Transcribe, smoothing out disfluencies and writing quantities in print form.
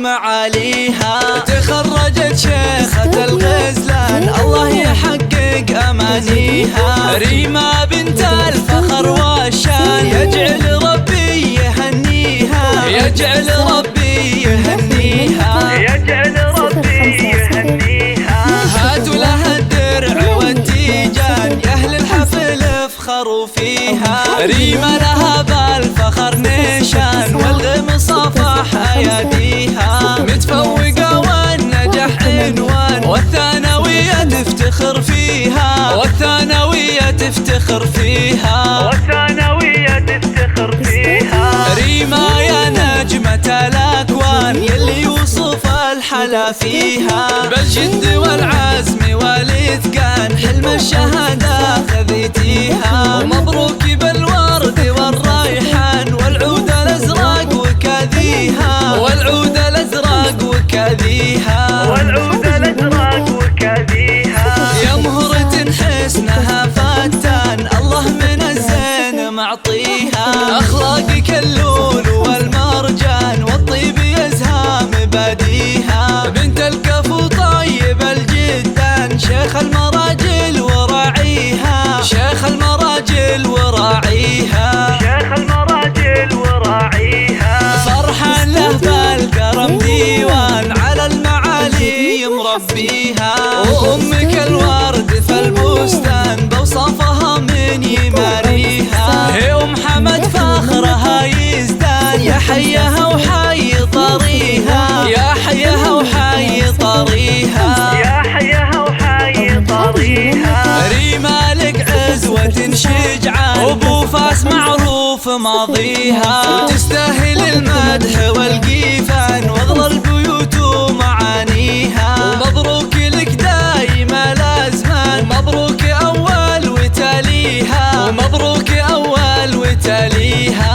معاليها. تخرجت شيخة الغزلان الله يحقق أمانيها. ريما بنت الفخر والشان يجعل ربي يهنيها، يجعل ربي يهنيها، يجعل ربي يهنيها. هاتوا لها الدرع والتيجان يا أهل الحفل افخروا فيها. ريما لها بالفخر نيشان والغم صفح أياديها. متفوقة والنجاح عنوان والثانوية تفتخر فيها، والثانوية تفتخر فيها، والثانوية تفتخر فيها. ريما يا نجمة الأكوان يلي يوصف الحلا فيها. بالجد والعزم والإتقان حلم الشهادة خذيتيها. ومبروك بالورد والريحان والعود الأزرق وكاذيها، والعود الأزرق وكاذيها، والعود الأزرق وكاذيها. يا مهرة حسنها فتان الله من الزين معطيها. أخلاقك اللول والمرجان والطيب يزهى مباديها. بنت الكفو طيب الجدان شيخ المراجل وراعيها، شيخ المراجل وراعيها، شيخ المراجل وراعيها. فرحان له بالكرم ديوان على المعالي مربيها. وأمك الورد في البستان بوصفها من يماريها. هي أم حمد فخرها يزدان يا حيها وحي طريها، يا حيها وحي طريها، يا حيها وحي طريها. ريما لك عزوة شجعان وابو فاس معروف ماضيها. وتستاهل المدح والقيفان واغلى البيوت ومعانيها. ومبروك لك دايما الازمان، ومبروك اول وتاليها، ومبروك اول وتاليها.